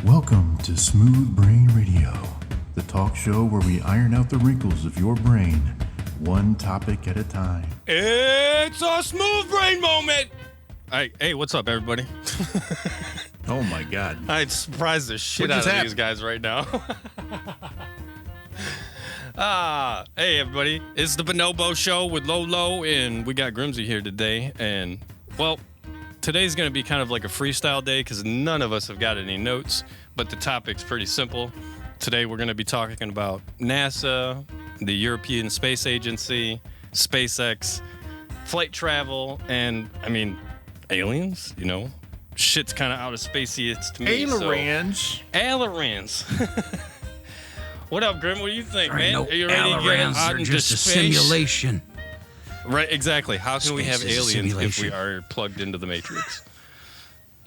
Welcome to Smooth Brain Radio, the talk show where we iron out the wrinkles of your brain, one topic at a time. It's a smooth brain moment. Hey, what's up, everybody? Oh my God! I'd surprise the shit out of these guys right now. Hey, everybody! It's the Bonobo Show with Lolo, and we got Grimsy here today. And well, today's gonna be kind of like a freestyle day because none of us have got any notes. But the topic's pretty simple. Today we're gonna be talking about NASA, the European Space Agency, SpaceX, flight travel, and aliens. You know, shit's kind of out of spacey to me. Aliens. Aliens. What up, Grim? What do you think, man? No, Are you ready to get out into just a space? simulation. Right, exactly. How can we have Space is a aliens if we simulation. are plugged into the Matrix?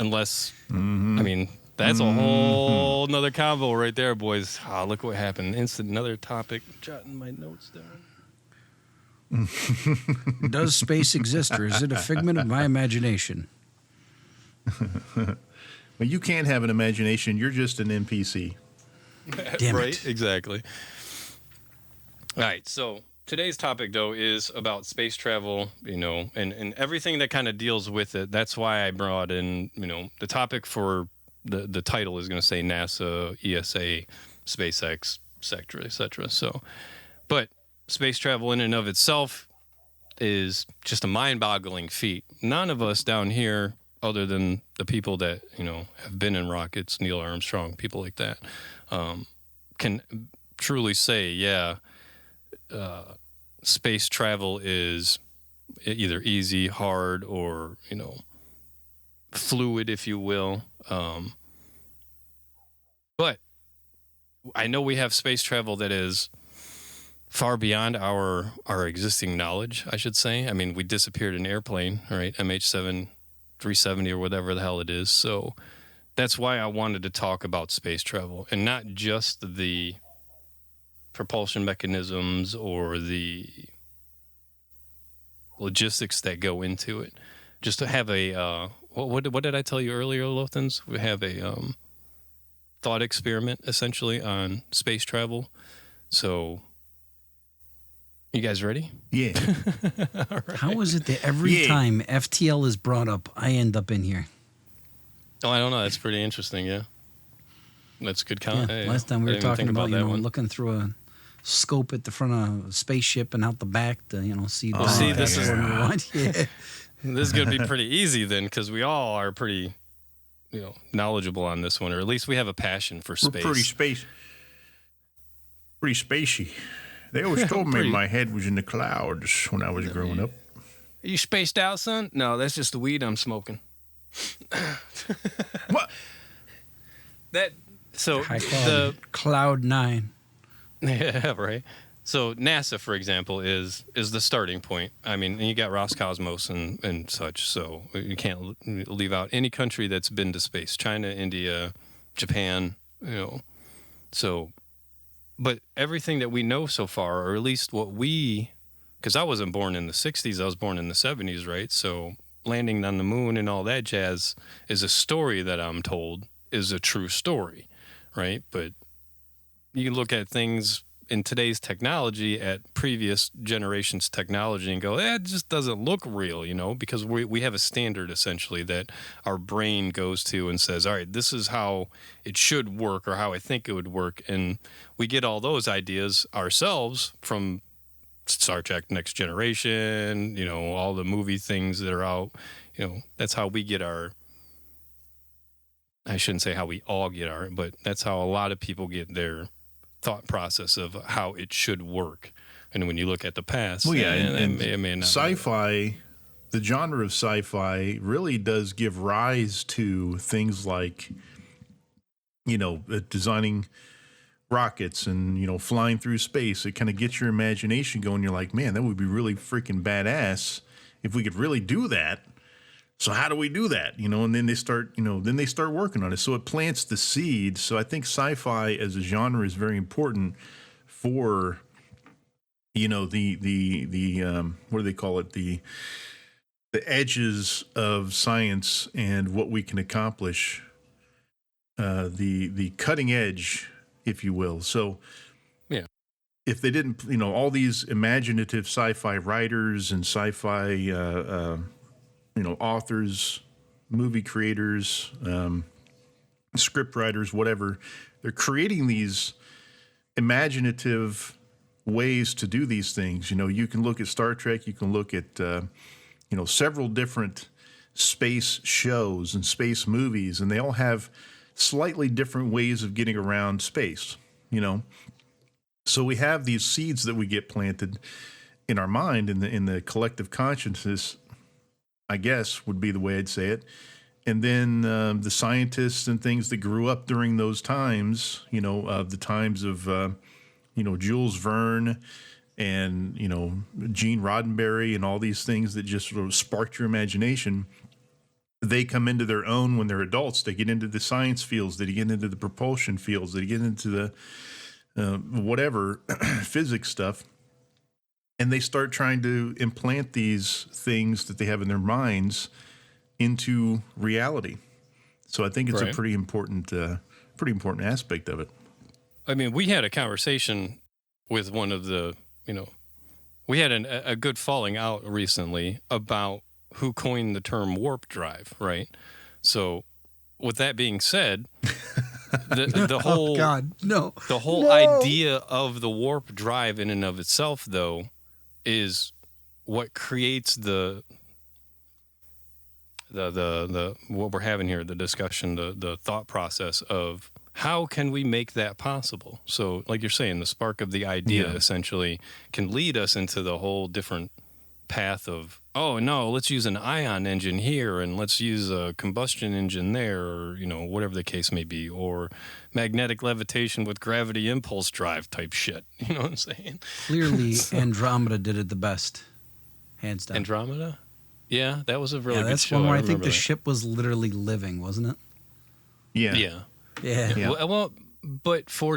Unless, that's a whole nother convo right there, boys. Ah, look what happened. Another topic. Jotting my notes down. Does space exist, or is it a figment of my imagination? Well, you can't have an imagination. You're just an NPC. Damn Right, it. exactly. All right, so today's topic, though, is about space travel, and everything that kind of deals with it. That's why I brought in, the topic for the title is going to say NASA, ESA, SpaceX, et cetera. So, but space travel in and of itself is just a mind-boggling feat. None of us down here, other than the people that, have been in rockets, Neil Armstrong, people like that, can truly say, space travel is either easy, hard, or, fluid, if you will. But I know we have space travel that is far beyond our existing knowledge, I should say. I mean, we disappeared in an airplane, right? MH7 370 or whatever the hell it is. So that's why I wanted to talk about space travel, and not just the propulsion mechanisms or the logistics that go into it. Just to have a what did I tell you earlier, Lothans? We have a thought experiment essentially on space travel. So, you guys ready? Yeah. All right. How is it that every time FTL is brought up, I end up in here? Oh, I don't know. That's pretty interesting. Yeah, that's good. Last time we were talking about looking through a scope at the front of a spaceship and out the back to see. This is Yeah. This is going to be pretty easy then, because we all are pretty, knowledgeable on this one, or at least we have a passion for space. We're pretty spacey. They always told me my head was in the clouds when I was growing up. Are you spaced out, son? No, that's just the weed I'm smoking. What? High quality. Cloud 9. Yeah, right. So NASA, for example, is the starting point. I mean, and you got Roscosmos and such, so you can't leave out any country that's been to space. China, India, Japan, So, but everything that we know so far, or at least because I wasn't born in the 60s, I was born in the 70s, right? So landing on the moon and all that jazz is a story that I'm told is a true story, right? But you look at things in today's technology at previous generations' technology and go, it just doesn't look real, because we have a standard essentially that our brain goes to and says, all right, this is how it should work or how I think it would work. And we get all those ideas ourselves from Star Trek Next Generation, all the movie things that are out, that's how we get I shouldn't say how we all get but that's how a lot of people get their thought process of how it should work. And when you look at the past, and sci-fi, the genre of sci-fi really does give rise to things like, designing rockets and, flying through space. It kind of gets your imagination going. You're like, man, that would be really freaking badass if we could really do that. So how do we do that? And then they start working on it. So it plants the seed. So I think sci-fi as a genre is very important for, the what do they call it? The edges of science and what we can accomplish the cutting edge, if you will. So Yeah. if they didn't, all these imaginative sci-fi writers and sci-fi, authors, movie creators, script writers, whatever, they're creating these imaginative ways to do these things. You can look at Star Trek, you can look at, several different space shows and space movies, and they all have slightly different ways of getting around space, So we have these seeds that we get planted in our mind, in the collective consciousness, I guess would be the way I'd say it. And then the scientists and things that grew up during those times, the times of, Jules Verne and, Gene Roddenberry and all these things that just sort of sparked your imagination. They come into their own when they're adults. They get into the science fields. They get into the propulsion fields. They get into the whatever physics stuff. And they start trying to implant these things that they have in their minds into reality. So I think it's a pretty important aspect of it. I mean, we had a conversation with one of the, we had a good falling out recently about who coined the term warp drive, right? So with that being said, the whole idea of the warp drive in and of itself, though, is what creates the what we're having here, the discussion, the thought process of how can we make that possible? So like you're saying, the spark of the idea essentially can lead us into the whole different path of, oh no, let's use an ion engine here and let's use a combustion engine there, or whatever the case may be, or magnetic levitation with gravity impulse drive type shit. You know what I'm saying? Clearly Andromeda did it the best, hands down. Andromeda? Yeah, that was a really good that's show. One where I think the ship was literally living, wasn't it? Yeah. Well, but for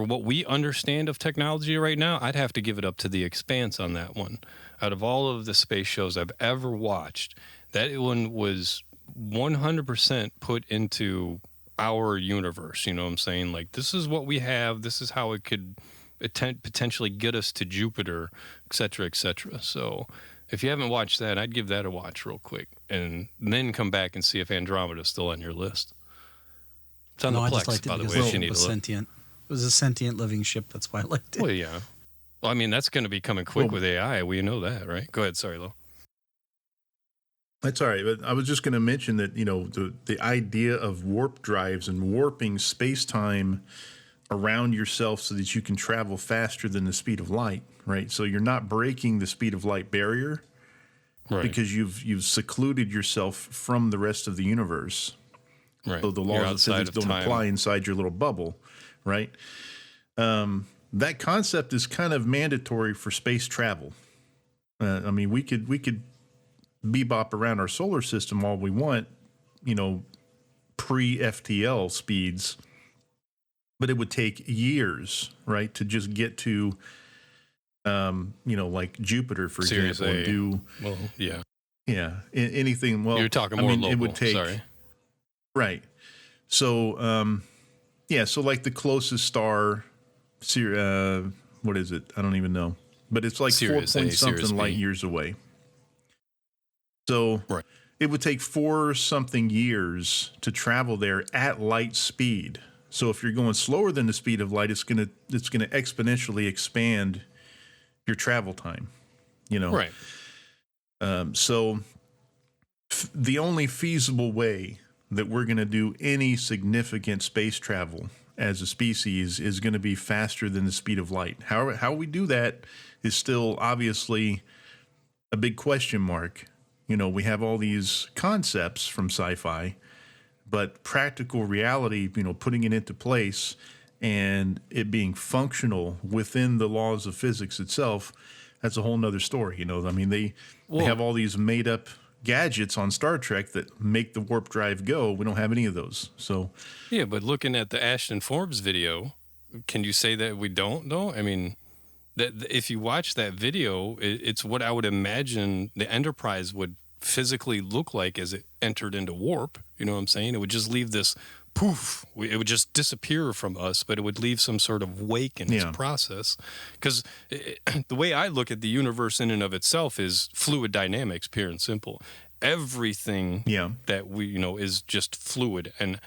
what we understand of technology right now, I'd have to give it up to The Expanse on that one. Out of all of the space shows I've ever watched, that one was 100% put into our universe. You know what I'm saying? Like, this is what we have. This is how it could potentially get us to Jupiter, et cetera, et cetera. So if you haven't watched that, I'd give that a watch real quick and then come back and see if Andromeda's still on your list. It's on the Plex, by the way, if you need to look. Sentient. It was a sentient living ship. That's why I liked it. Well, yeah. Well, I mean, that's going to be coming quick with AI. We know that, right? Go ahead. Sorry, Lo. That's all right. But I was just going to mention that, the idea of warp drives and warping space-time around yourself so that you can travel faster than the speed of light, right? So you're not breaking the speed of light barrier because you've secluded yourself from the rest of the universe. Right. So the laws of physics don't apply inside your little bubble, right? That concept is kind of mandatory for space travel. I mean, we could bebop around our solar system all we want, pre-FTL speeds, but it would take years, right, to just get to, like Jupiter, for example, and do. Well, yeah, anything. Well, you're talking more local. It would take. Sorry. Right. So, so like the closest star, what is it? I don't even know. But it's like Sirius 4 point A, something Sirius light B. years away. So it would take 4 something years to travel there at light speed. So if you're going slower than the speed of light, it's gonna exponentially expand your travel time. Right. So the only feasible way that we're going to do any significant space travel as a species is going to be faster than the speed of light. However, how we do that is still obviously a big question mark. We have all these concepts from sci-fi, but practical reality, putting it into place and it being functional within the laws of physics itself, that's a whole nother story. I mean, they have all these made up gadgets on Star Trek that make the warp drive go. We don't have any of those. So yeah, but looking at the Ashton Forbes video, can you say that we don't though? I mean, that if you watch that video, it's what I would imagine the Enterprise would physically look like as it entered into warp. You know what I'm saying? It would just leave this poof, it would just disappear from us, but it would leave some sort of wake in its process. Because the way I look at the universe in and of itself is fluid dynamics, pure and simple. Everything that we, is just fluid. And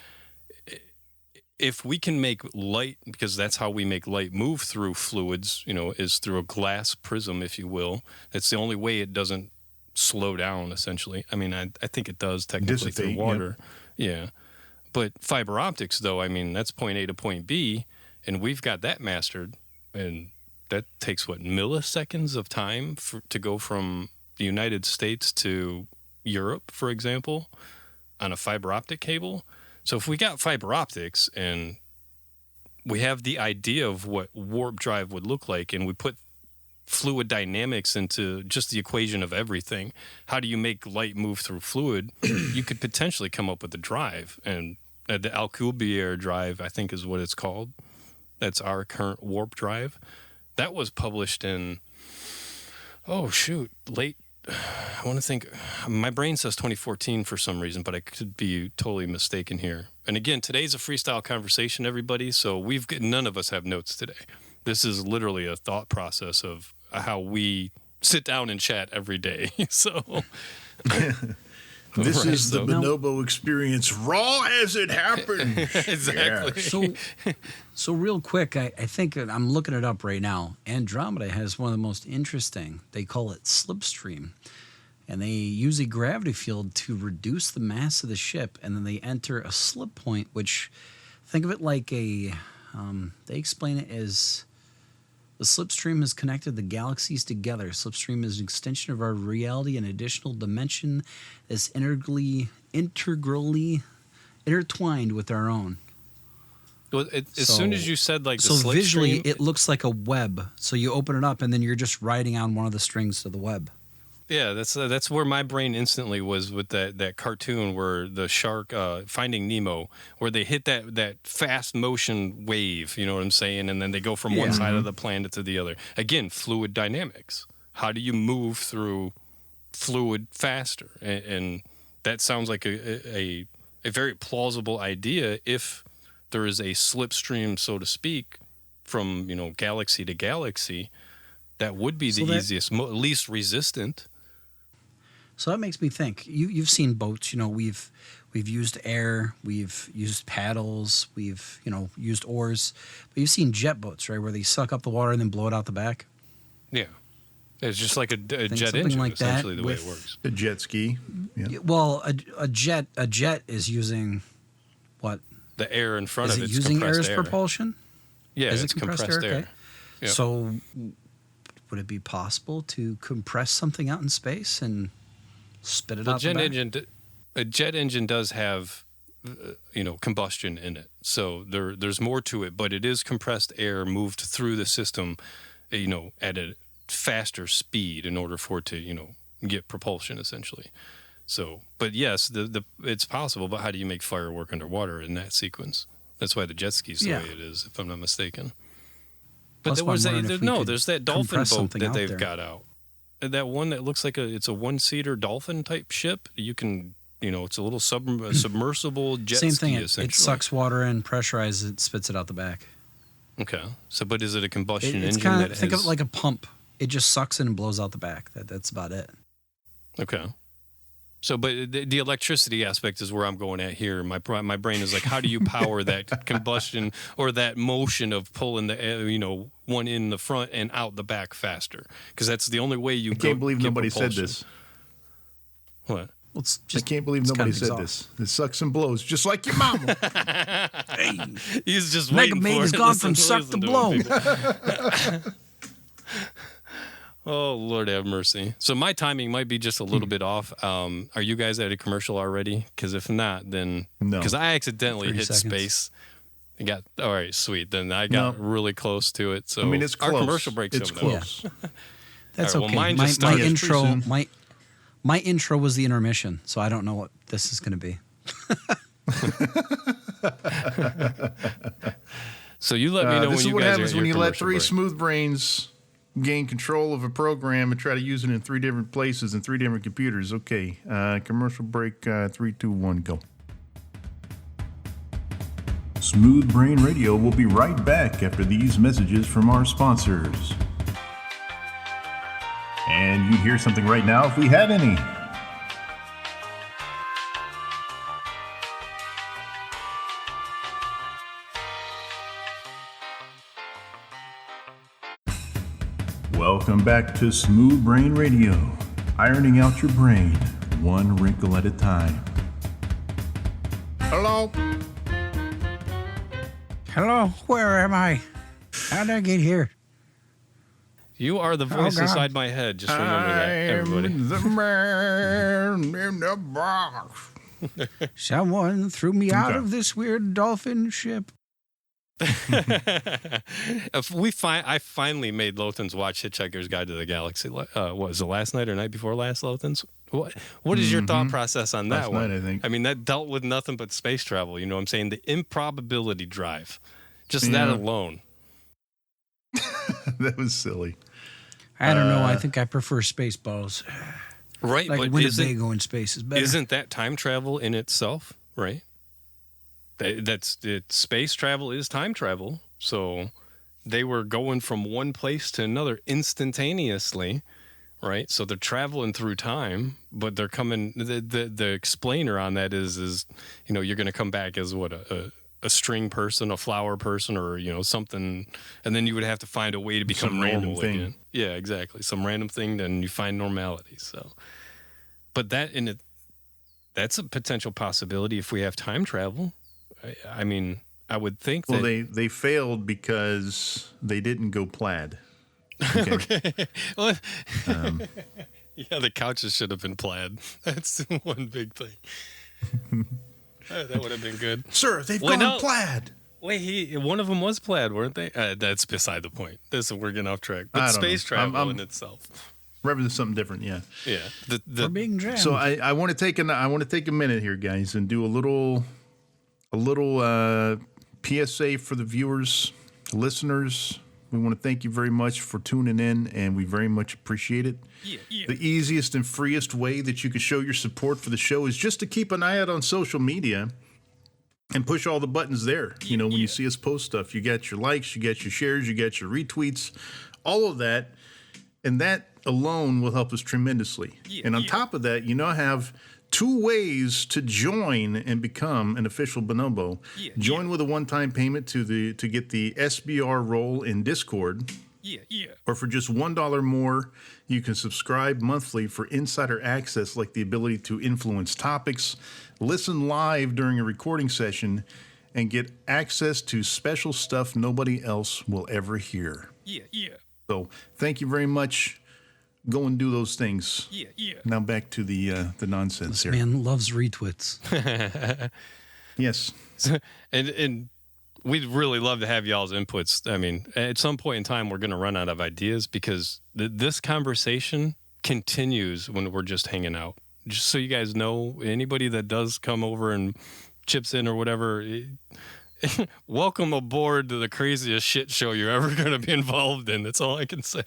if we can make light, because that's how we make light move through fluids, is through a glass prism, if you will. That's the only way it doesn't slow down, essentially. I mean, I think it does technically through water. Yeah. But fiber optics, though, I mean, that's point A to point B, and we've got that mastered. And that takes, milliseconds of time to go from the United States to Europe, for example, on a fiber optic cable. So if we got fiber optics and we have the idea of what warp drive would look like, and we put fluid dynamics into just the equation of everything, how do you make light move through fluid? You could potentially come up with a drive. And the Alcubierre drive, I think is what it's called. That's our current warp drive. That was published in, late, I want to think, my brain says 2014 for some reason, but I could be totally mistaken here. And again, today's a freestyle conversation, everybody, so none of us have notes today. This is literally a thought process of how we sit down and chat every day. So this is the Bonobo experience, raw as it happened. Exactly. Yeah. So real quick, I think I'm looking it up right now. Andromeda has one of the most interesting. They call it slipstream, and they use a gravity field to reduce the mass of the ship, and then they enter a slip point, which think of it like they explain it as the slipstream has connected the galaxies together. Slipstream is an extension of our reality, an additional dimension that's integrally intertwined with our own. Well, as soon as you said the so slipstream, visually it looks like a web. So you open it up and then you're just riding on one of the strings to the web. Yeah, that's where my brain instantly was with that cartoon where the shark Finding Nemo, where they hit that fast motion wave, you know what I'm saying, and then they go from one side of the planet to the other. Again, fluid dynamics. How do you move through fluid faster? And that sounds like a very plausible idea if there is a slipstream, so to speak, from galaxy to galaxy. That would be the easiest, least resistant. So that makes me think. You've seen boats. We've used air, we've used paddles, we've used oars, but you've seen jet boats, right, where they suck up the water and then blow it out the back. Yeah, it's just like a jet engine, like essentially that the way it works. A jet ski. Yeah. Well, a jet is using what? The air in front of it. Is it using air as propulsion? Yeah, is it's it compressed air? Okay. Yep. So, would it be possible to compress something out in space and spit it out the back? A jet engine does have, combustion in it. So there's more to it, but it is compressed air moved through the system, at a faster speed in order for it to, get propulsion essentially. So, but yes, it's possible. But how do you make fire work underwater in that sequence? That's why the jet ski's the way it is, if I'm not mistaken. But there's that dolphin boat that they've got out. That one that looks like it's a one-seater dolphin type ship. You can, it's a little submersible jet ski. Same thing. Essentially. It sucks water in, pressurizes it, spits it out the back. Okay. So, but is it a combustion engine? Think of it like a pump. It just sucks in and blows out the back. That's about it. Okay. So, but the electricity aspect is where I'm going at here. My brain is like, how do you power that combustion or that motion of pulling the one in the front and out the back faster? Because that's the only way you. I can't believe nobody said this. What? Well, I can't believe nobody said this. It sucks and blows just like your mama. Hey, he's just Mega waiting Maid for has it. gone from suck to blow. Oh, Lord have mercy. So my timing might be just a little bit off. Are you guys at a commercial already? Because if not, then... No. Because I accidentally hit 30 seconds. space. All right, sweet. Then I got really close to it. So I mean, it's close. Our commercial break's It's coming up. close. That's All right, okay. well, mine my just started intro, pretty my intro was the intermission, so I don't know what this is going to be. So you let me know when you guys are at your commercial break. This is what happens when you let three smooth brains gain control of a program and try to use it in 3 different places and 3 different computers. Okay, commercial break, 3, 2, 1, go. Smooth Brain Radio will be right back after these messages from our sponsors. And you'd hear something right now if we had any. Welcome back to Smooth Brain Radio, ironing out your brain one wrinkle at a time. Hello? Hello, where am I? How did I get here? You are the voice God. inside my head. Just remember that, everybody. The man in the box. Someone threw me out Okay. of this weird dolphin ship. I finally made Lothans watch Hitchhiker's Guide to the Galaxy. What was it, last night or night before last, Lothans? What is your thought process on that Last one? night, I think. I mean, that dealt with nothing but space travel. You know what I'm saying? The improbability drive. Just that Yeah. alone. That was silly. I don't know. I think I prefer Spaceballs. Right, Like but Winnebago in space is better. isn't that time travel in itself, right? Space travel is time travel. So they were going from one place to another instantaneously, right? So they're traveling through time, but they're coming. The explainer on that is you're going to come back as what a string person, a flower person, or something, and then you would have to find a way to become Some random normal thing. again. Yeah, exactly. Some random thing, then you find normality. So, but that's a potential possibility if we have time travel. I mean, I would think Well, that. they failed because they didn't go plaid. Okay. Well, yeah, the couches should have been plaid. That's one big thing. That would have been good. Sir, they've Wait, gone no. plaid. Wait, one of them was plaid, weren't they? That's beside the point. We're getting off track. But I don't space know. travel I'm- in itself. Represent something different, yeah. Yeah. For being jammed. So I want to take a minute here, guys, and do a little PSA for the viewers, listeners. We want to thank you very much for tuning in, and we very much appreciate it. Yeah. The easiest and freest way that you can show your support for the show is just to keep an eye out on social media and push all the buttons there. You know, when you see us post stuff, you get your likes, you get your shares, you get your retweets, all of that. And that alone will help us tremendously. And on top of that, you now have 2 ways to join and become an official bonobo. Join with a one-time payment to get the SBR role in Discord. Yeah. Or for just $1 more, you can subscribe monthly for insider access, like the ability to influence topics, listen live during a recording session, and get access to special stuff nobody else will ever hear. Yeah. So thank you very much. Go and do those things. Yeah. Now back to the nonsense this here. man loves retweets. Yes. And we'd really love to have y'all's inputs. I mean, at some point in time, we're going to run out of ideas because this conversation continues when we're just hanging out. Just so you guys know, anybody that does come over and chips in or whatever, welcome aboard to the craziest shit show you're ever going to be involved in. That's all I can say.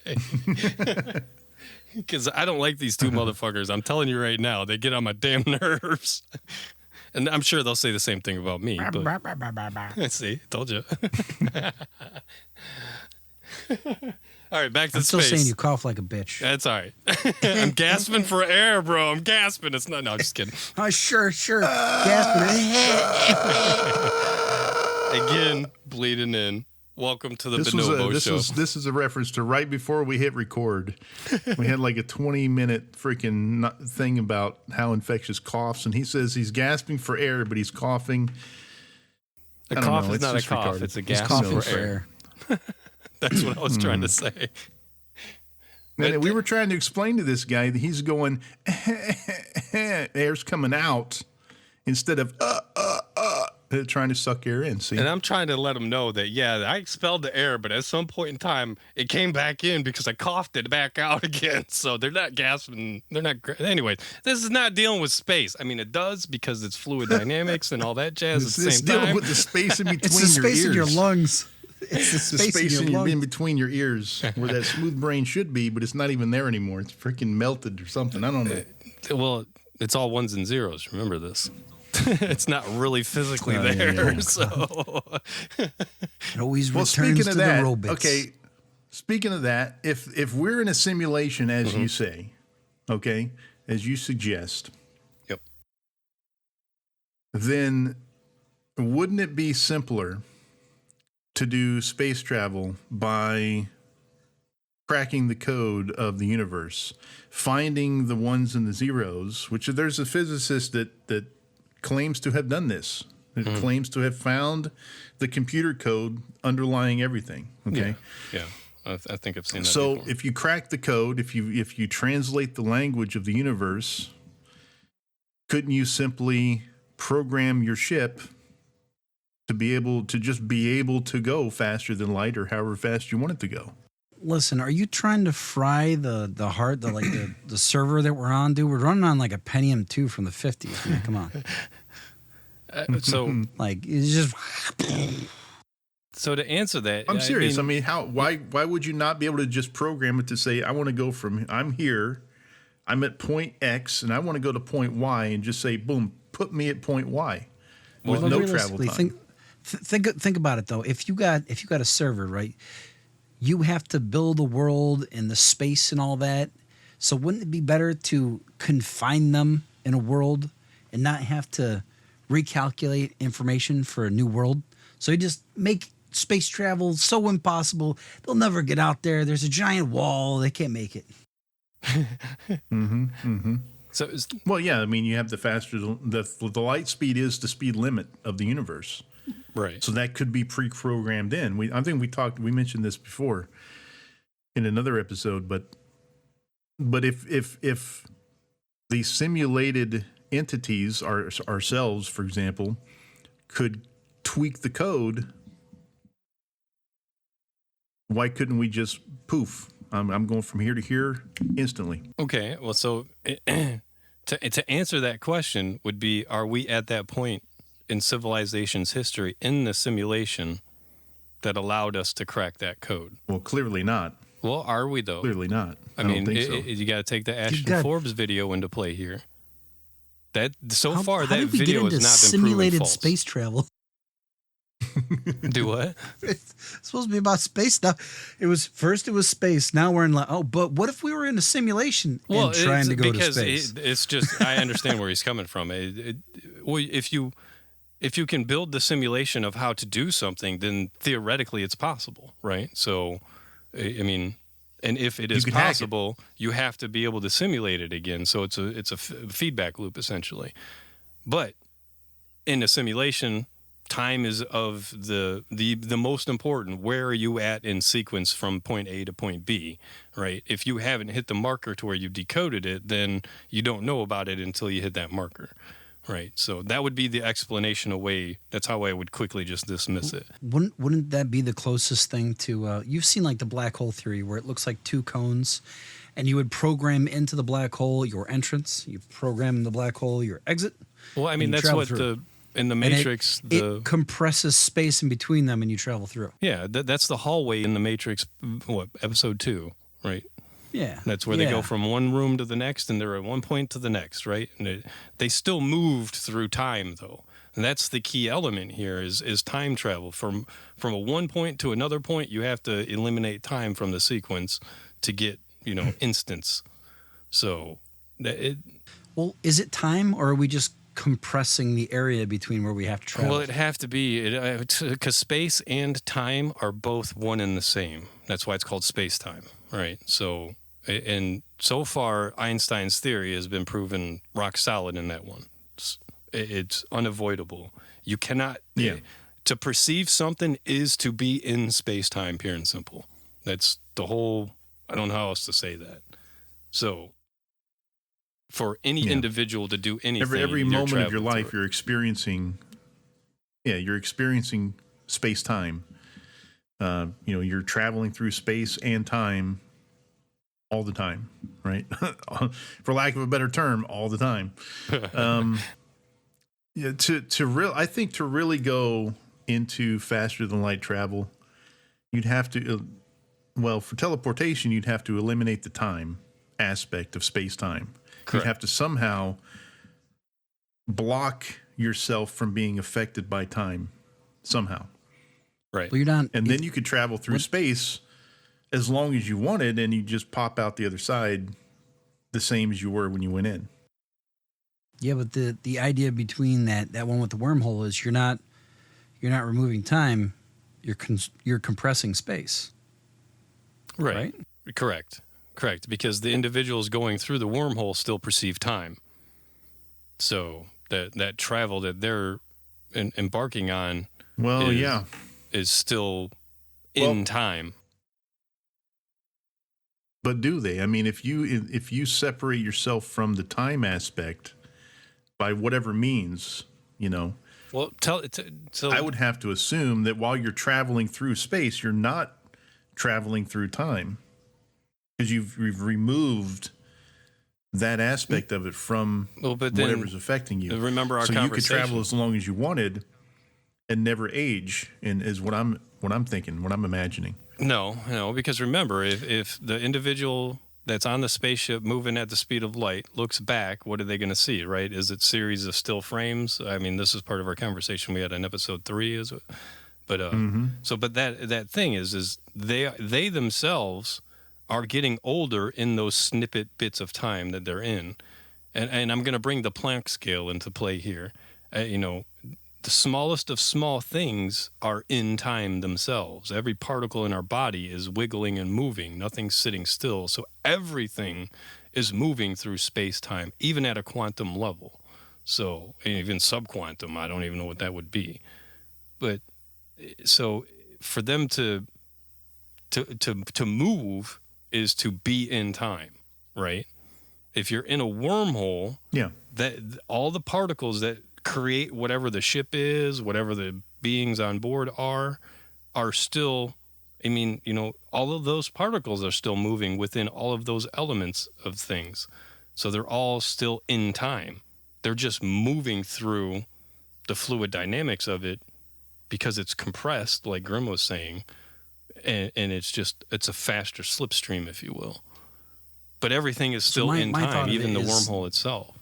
Because I don't like these two motherfuckers. I'm telling you right now, they get on my damn nerves. And I'm sure they'll say the same thing about me. But see, told you. All right, back to I'm still space. saying you cough like a bitch. That's all right. I'm gasping for air, bro. I'm gasping. It's not. No, I'm just kidding. Oh, sure. Gasping. Again, bleeding in. Welcome to the Bonobo Show. This is a reference to right before we hit record. We had like a 20-minute freaking thing about how infectious coughs, and he says he's gasping for air, but he's coughing. A I don't cough know, is it's not a just cough. retarded. It's a He's gasp coughing for air. That's what I was trying to say. And we were trying to explain to this guy that he's going, air's coming out instead of trying to suck air in. See, And I'm trying to let them know that, yeah, I expelled the air, but at some point in time, it came back in because I coughed it back out again. So they're not gasping. They're not. Anyway, this is not dealing with space. I mean, it does because it's fluid dynamics and all that jazz at the it's same dealing time. with the space in between It's the space your in ears. your lungs. It's the The space, space in your lungs. in between your ears, where that smooth brain should be, but it's not even there anymore. It's freaking melted or something. I don't know. Well, it's all ones and zeros. Remember this. It's not really physically Oh, yeah, there. yeah. So It always Well, returns speaking to of the that, robots. okay. Speaking of that, if we're in a simulation, as Mm-hmm. you say, okay, as you suggest, yep. then wouldn't it be simpler to do space travel by cracking the code of the universe, finding the ones and the zeros, which there's a physicist that claims to have done this. It claims to have found the computer code underlying everything. Okay. Yeah. I think I've seen that So before. if you crack the code, if you translate the language of the universe, couldn't you simply program your ship to be able to go faster than light, or however fast you want it to go? Listen, are you trying to fry the heart, the server that we're on, dude? We're running on like a Pentium 2 from the 50s, man. Come on. So Like, it's just. so to answer that, I'm serious. Why would you not be able to just program it to say, I want to go from, I'm here, I'm at point X, and I want to go to point Y, and just say, boom, put me at point Y with Well, no travel realistically, time. think about it though. If you got a server, right, you have to build a world and the space and all that. So wouldn't it be better to confine them in a world and not have to recalculate information for a new world? So you just make space travel so impossible they'll never get out there. There's a giant wall, they can't make it. so is, Well, yeah, I mean, you have the light speed is the speed limit of the universe. right. So that could be pre-programmed in. I think we mentioned this before in another episode, but if the simulated entities, ourselves, for example, could tweak the code, why couldn't we just poof? I'm going from here to here instantly. Okay. Well, so to answer that question would be: are we at that point in civilization's history in the simulation that allowed us to crack that code? Well, clearly not. Well, are we though? Clearly not. I don't mean, think so. you got to take the Ashton got- Forbes video into play here. That so How far that did we video get into has not been proven simulated false. space travel? Do what? It's supposed to be about space stuff. It was space. Now we're in but what if we were in a simulation and trying to go to space? It's just I understand where he's coming from. Well, if you can build the simulation of how to do something, then theoretically it's possible, right? So, I mean, and if it is could hack it. possible, you have to be able to simulate it again. So it's a feedback loop essentially. But in a simulation, time is of the most important. Where are you at in sequence from point A to point B, right? If you haven't hit the marker to where you've decoded it, then you don't know about it until you hit that marker, right? So that would be the explanation away. That's how I would quickly just dismiss it. Wouldn't that be the closest thing to you've seen like the black hole theory where it looks like two cones, and you would program into the black hole your entrance, you program in the black hole your exit. Well, I and mean, you that's travel what through. in the And Matrix, it compresses space in between them, and you travel through. yeah, that's the hallway in the Matrix. What, episode 2, right? Yeah, That's where they go from one room to the next, and they're at one point to the next, right? And they still moved through time, though. And that's the key element here is time travel. From a one point to another point, you have to eliminate time from the sequence to get, instance. So, Well, is it time, or are we just compressing the area between where we have to travel? well, it'd have to be, because space and time are both one and the same. That's why it's called space-time, right? So, and so far, Einstein's theory has been proven rock solid in that one. It's unavoidable. You cannot, to perceive something is to be in space-time, pure and simple. That's the whole, I don't know how else to say that. So, for any individual to do anything, every you're moment of your traveling life, through it. you're experiencing space time. You're traveling through space and time all the time, right? For lack of a better term, all the time. I think to really go into faster than light travel, you'd have to, for teleportation, you'd have to eliminate the time aspect of space time. Correct. You'd have to somehow block yourself from being affected by time somehow. Right. Well, you're not. And then you could travel through space as long as you wanted, and you just pop out the other side the same as you were when you went in. Yeah, but the idea between that one with the wormhole is you're not removing time, you're compressing space. Right. Correct. Because the individuals going through the wormhole still perceive time. So that travel that they're embarking on, is still in time. But do they? I mean, if you separate yourself from the time aspect by whatever means, Well, so I would have to assume that while you're traveling through space, you're not traveling through time, because you've removed that aspect of it from whatever's affecting you. Remember our conversation. You could travel as long as you wanted and never age, and is what I'm thinking, what I'm imagining. No, because remember, if the individual that's on the spaceship moving at the speed of light looks back, what are they going to see, right? Is it series of still frames? I mean, this is part of our conversation we had in episode 3, but that thing is they themselves are getting older in those snippet bits of time that they're in, and I'm going to bring the Planck scale into play here. The smallest of small things are in time themselves. Every particle in our body is wiggling and moving. Nothing's sitting still. So everything is moving through space-time, even at a quantum level. So even subquantum, I don't even know what that would be. But so for them to move is to be in time, right? If you're in a wormhole, that all the particles that create whatever the ship is, whatever the beings on board are still, all of those particles are still moving within all of those elements of things. So they're all still in time. They're just moving through the fluid dynamics of it because it's compressed, like Grim was saying, and it's a faster slipstream, if you will. But everything is still in time, even the wormhole itself.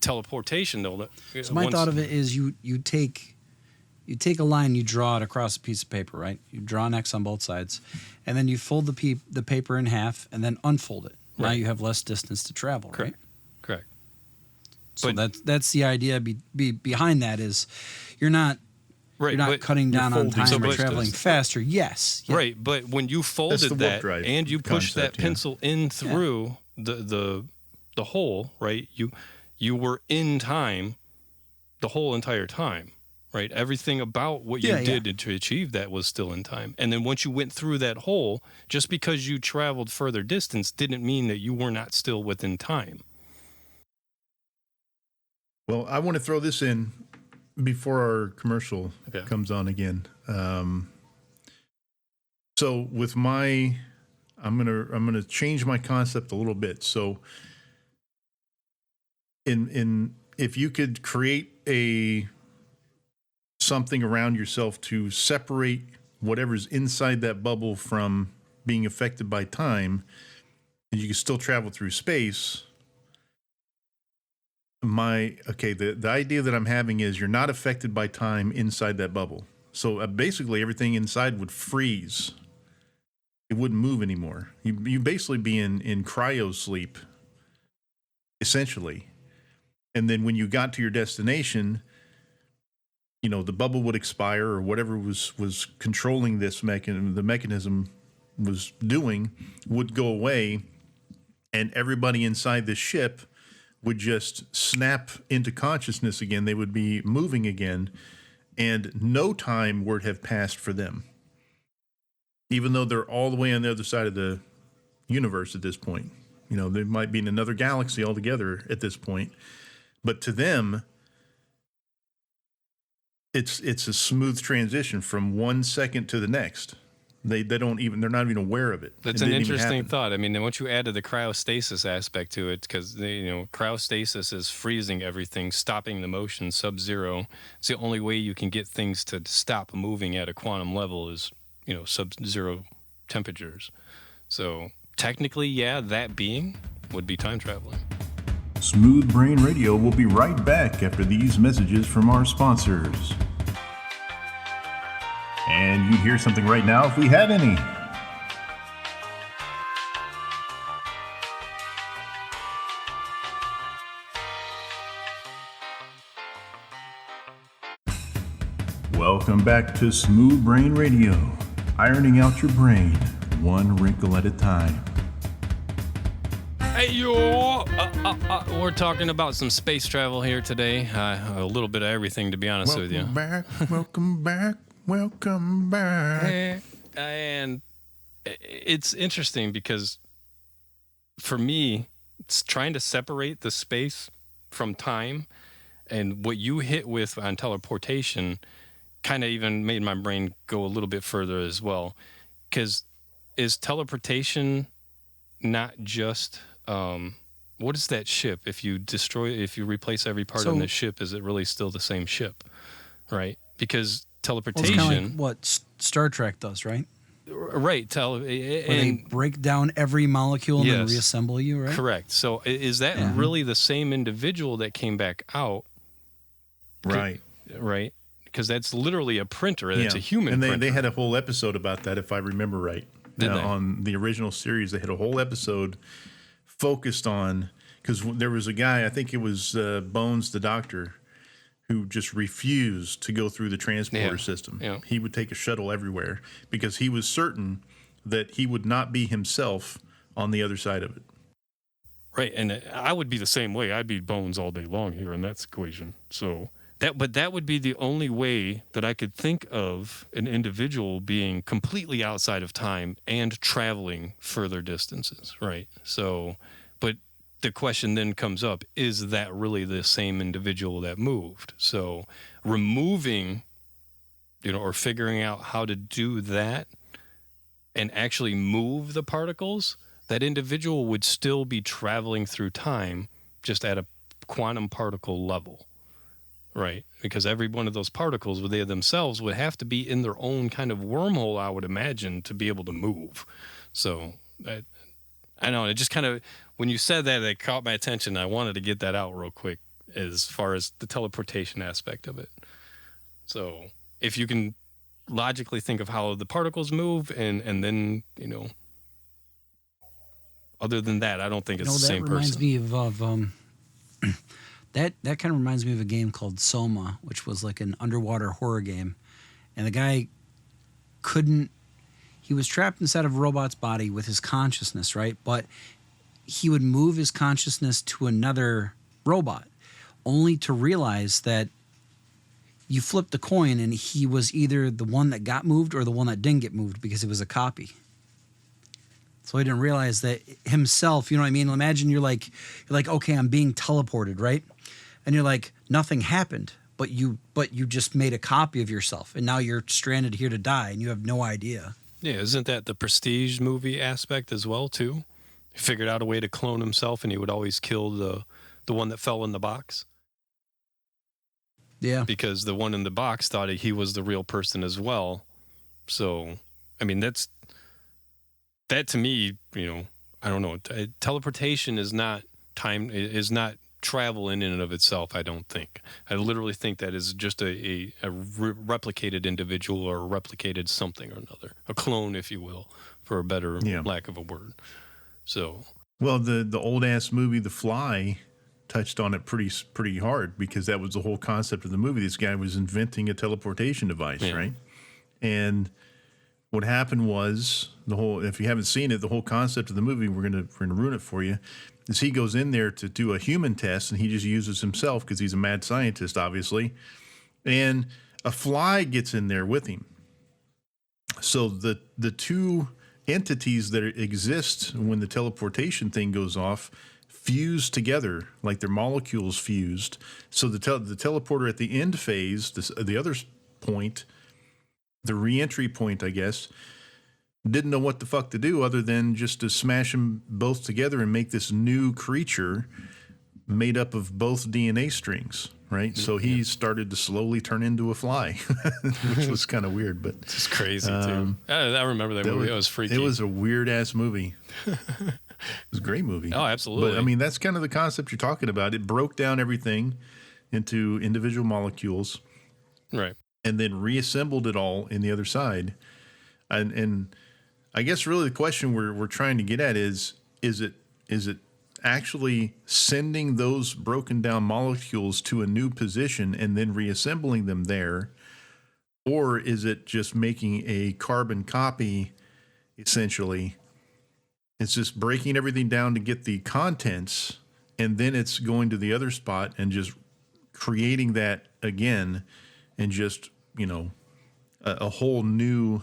Teleportation, though. So my thought of it is you take a line, you draw it across a piece of paper, right? You draw an X on both sides, and then you fold the paper in half and then unfold it. Right. Now you have less distance to travel, right? Correct. So that's the idea behind that is you're not cutting down on time or traveling faster. Yes. Yeah. Right, but when you folded that and you pushed that pencil in through the hole, right? You were in time the whole entire time, right? Everything about what you did to achieve that was still in time. And then once you went through that hole, just because you traveled further distance didn't mean that you were not still within time. Well, I want to throw this in before our commercial comes on again. So with I'm gonna change my concept a little bit. So if you could create something around yourself to separate whatever's inside that bubble from being affected by time, and you can still travel through space. The idea that I'm having is you're not affected by time inside that bubble. So basically everything inside would freeze. It wouldn't move anymore. You basically be in cryo sleep, essentially. And then when you got to your destination, the bubble would expire, or whatever was controlling this the mechanism was doing would go away, and everybody inside the ship would just snap into consciousness again. They would be moving again, and no time would have passed for them, even though they're all the way on the other side of the universe at this point. They might be in another galaxy altogether at this point. But to them, it's a smooth transition from 1 second to the next. They're not even aware of it. That's an interesting thought. I mean, once you add to the cryostasis aspect to it, because cryostasis is freezing everything, stopping the motion, sub-zero. It's the only way you can get things to stop moving at a quantum level is sub-zero temperatures. So technically, that being would be time traveling. Smooth Brain Radio will be right back after these messages from our sponsors. And you'd hear something right now if we had any. Welcome back to Smooth Brain Radio, ironing out your brain one wrinkle at a time. Hey, yo! We're talking about some space travel here today. A little bit of everything, to be honest with you. Welcome back. And it's interesting because for me, it's trying to separate the space from time, and what you hit with on teleportation kind of even made my brain go a little bit further as well. Because is teleportation not just what is that ship? If you replace every part in the ship, is it really still the same ship? Right? Because teleportation, well, it's kind of like what Star Trek does, right? Right. Where they break down every molecule and then reassemble you, right? Correct. So is that really the same individual that came back out? Right. Right. Because that's literally a printer. It's a human printer. And they had a whole episode about that, if I remember right. On the original series, they had a whole episode focused on, because there was a guy, I think it was Bones the doctor, who just refused to go through the transporter system. Yeah. He would take a shuttle everywhere because he was certain that he would not be himself on the other side of it. Right, and I would be the same way. I'd be Bones all day long here in that equation. So that would be the only way that I could think of an individual being completely outside of time and traveling further distances, right? So, but the question then comes up, is that really the same individual that moved? So removing, or figuring out how to do that and actually move the particles, that individual would still be traveling through time just at a quantum particle level. Right, because every one of those particles, they themselves would have to be in their own kind of wormhole, I would imagine, to be able to move. So, I know, it just kind of, when you said that, it caught my attention. I wanted to get that out real quick as far as the teleportation aspect of it. So, if you can logically think of how the particles move, and then, other than that, I don't think it's the same person. That reminds me of That kind of reminds me of a game called Soma, which was like an underwater horror game. And the guy he was trapped inside of a robot's body with his consciousness, right? But he would move his consciousness to another robot, only to realize that you flipped the coin and he was either the one that got moved or the one that didn't get moved because it was a copy. So he didn't realize that himself, you know what I mean? Imagine you're like, okay, I'm being teleported, right? And you're like, nothing happened, but you just made a copy of yourself, and now you're stranded here to die, and you have no idea. Yeah, isn't that the Prestige movie aspect as well, too? He figured out a way to clone himself, and he would always kill the one that fell in the box. Yeah. Because the one in the box thought he was the real person as well. So, I mean, that to me, I don't know. Teleportation is not travel in and of itself, I don't think. I literally think that is just a replicated individual or a replicated something or another. A clone, if you will, for a better lack of a word. So, well, the old-ass movie The Fly touched on it pretty hard, because that was the whole concept of the movie. This guy was inventing a teleportation device, right? And what happened was, if you haven't seen it, the whole concept of the movie, we're gonna ruin it for you, is he goes in there to do a human test, and he just uses himself because he's a mad scientist, obviously. And a fly gets in there with him. So the two entities that exist when the teleportation thing goes off fuse together, like their molecules fused. So the teleporter at the end phase, the other point, the re-entry point, I guess, didn't know what the fuck to do other than just to smash them both together and make this new creature made up of both DNA strings, right? So he started to slowly turn into a fly, which was kind of weird, but it's crazy too. I remember that movie. It was freaky. It was a weird ass movie. was a great movie. Oh, absolutely. But I mean, that's kind of the concept you're talking about. It broke down everything into individual molecules Right. and then reassembled it all in the other side. And I guess really the question we're trying to get at is it actually sending those broken down molecules to a new position and then reassembling them there, or is it just making a carbon copy essentially? It's just breaking everything down to get the contents, and then it's going to the other spot and just creating that again, and just, you know, a whole new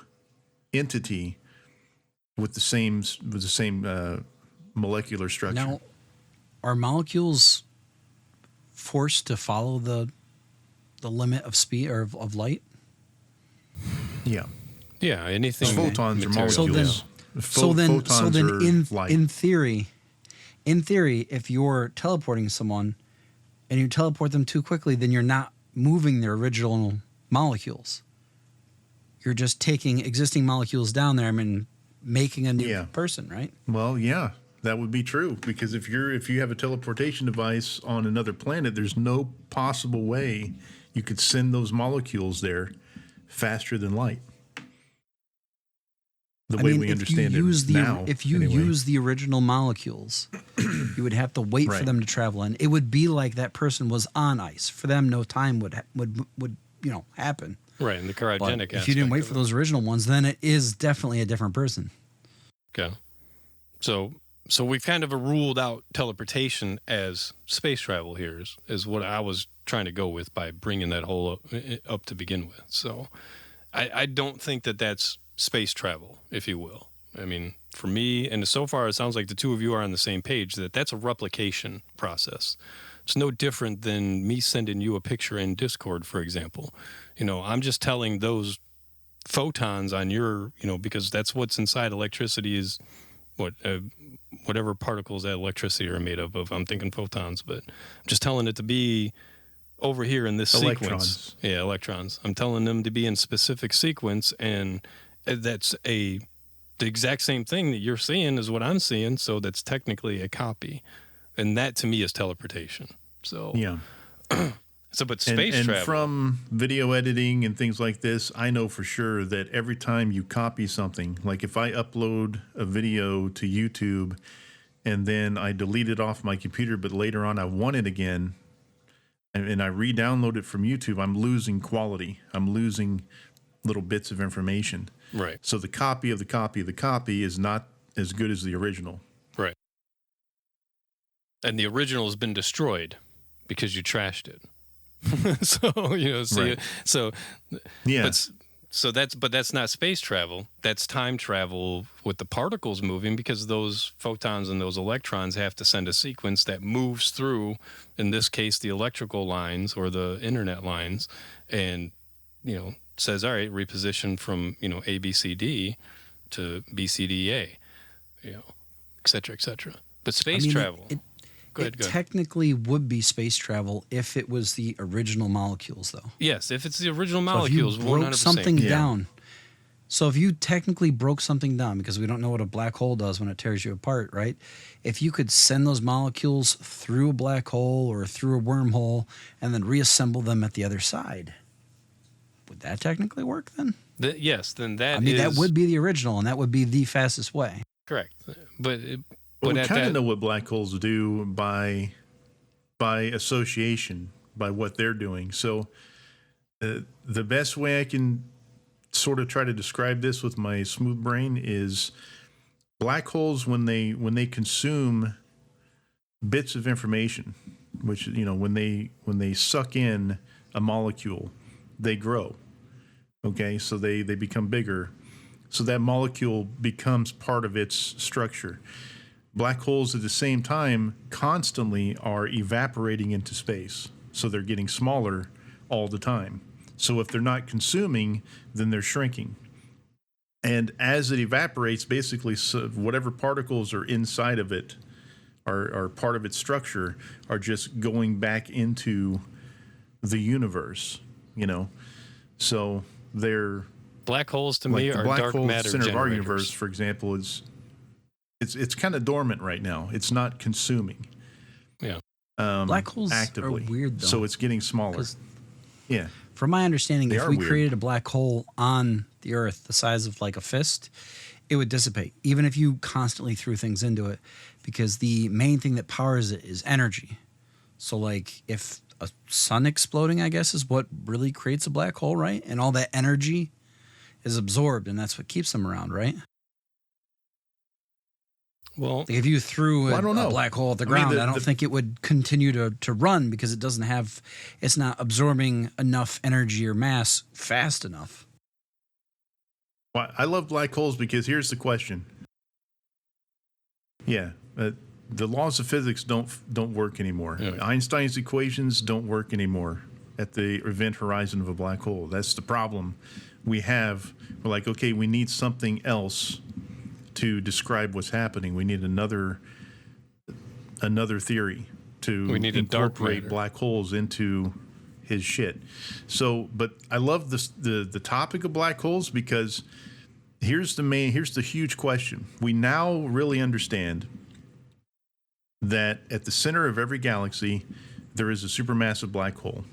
entity with the same molecular structure. Now, are molecules forced to follow the limit of speed or of light? Yeah. Yeah. Anything. Photons are material. molecules. So then Photons are light. in theory, if you're teleporting someone and you teleport them too quickly, then you're not moving their original molecules. You're just taking existing molecules down there and making a new person, right? Well, yeah, that would be true, because if you have a teleportation device on another planet, there's no possible way you could send those molecules there faster than light. We understand it now. If you use the original molecules, you would have to wait for them to travel in. It would be like that person was on ice. For them, no time would happen. Right, and the cryogenic But if you didn't wait for those original ones, then it is definitely a different person. Okay. So we've kind of ruled out teleportation as space travel here is what I was trying to go with by bringing that whole up to begin with. So I don't think that that's space travel, if you will. I mean, for me, and so far it sounds like the two of you are on the same page, that's a replication process. It's no different than me sending you a picture in Discord, for example. You know, I'm just telling those photons on your, because that's what's inside electricity is whatever particles that electricity are made of. I'm thinking photons, but I'm just telling it to be over here in this sequence. Yeah, electrons. I'm telling them to be in specific sequence, and that's the exact same thing that you're seeing is what I'm seeing, so that's technically a copy. And that to me is teleportation. So yeah. But space travel. From video editing and things like this, I know for sure that every time you copy something, like if I upload a video to YouTube and then I delete it off my computer, but later on I want it again, and I re-download it from YouTube, I'm losing quality. I'm losing little bits of information. Right. So the copy of the copy of the copy is not as good as the original. Right. And the original has been destroyed because you trashed it. But that's not space travel. That's time travel with the particles moving, because those photons and those electrons have to send a sequence that moves through, in this case, the electrical lines or the internet lines, and says, all right, reposition from A B C D to B C D A, et cetera, et cetera. But space travel. Go ahead. Technically would be space travel if it was the original molecules, though. Yes, if it's the original molecules, so if you broke 100%. something down. So if you technically broke something down, because we don't know what a black hole does when it tears you apart, right? If you could send those molecules through a black hole or through a wormhole and then reassemble them at the other side, would that technically work then? Yes, then that that would be the original, and that would be the fastest way. Correct. But we kind of know what black holes do by association, by what they're doing. So the best way I can sort of try to describe this with my smooth brain is black holes, when they consume bits of information, which when they suck in a molecule, they grow. Okay, so they become bigger. So that molecule becomes part of its structure. Black holes at the same time constantly are evaporating into space. So they're getting smaller all the time. So if they're not consuming, then they're shrinking. And as it evaporates, basically, so whatever particles are inside of it are part of its structure are just going back into the universe, So they're black holes to me are black dark hole matter center generators. of our universe, for example, is It's kind of dormant right now. It's not consuming. Yeah. Black holes actively. are weird, though. So it's getting smaller. 'Cause Yeah. from my understanding, They if are we weird. created a black hole on the Earth the size of like a fist, it would dissipate, even if you constantly threw things into it, because the main thing that powers it is energy. So, like, if a sun exploding, I guess, is what really creates a black hole, right? And all that energy is absorbed, and that's what keeps them around, right? Well, Like if you threw Well, I don't a know. black hole at the I mean, ground, the- I don't the- think it would continue to run because it's not absorbing enough energy or mass fast enough. Well, I love black holes because here's the question. Yeah, the laws of physics don't work anymore. Yeah. Einstein's equations don't work anymore at the event horizon of a black hole. That's the problem we have. We're like, okay, we need something else to describe what's happening. We need another theory to We need a dark incorporate matter. black holes into his shit. So, but I love this the topic of black holes because here's the huge question. We now really understand that at the center of every galaxy there is a supermassive black hole.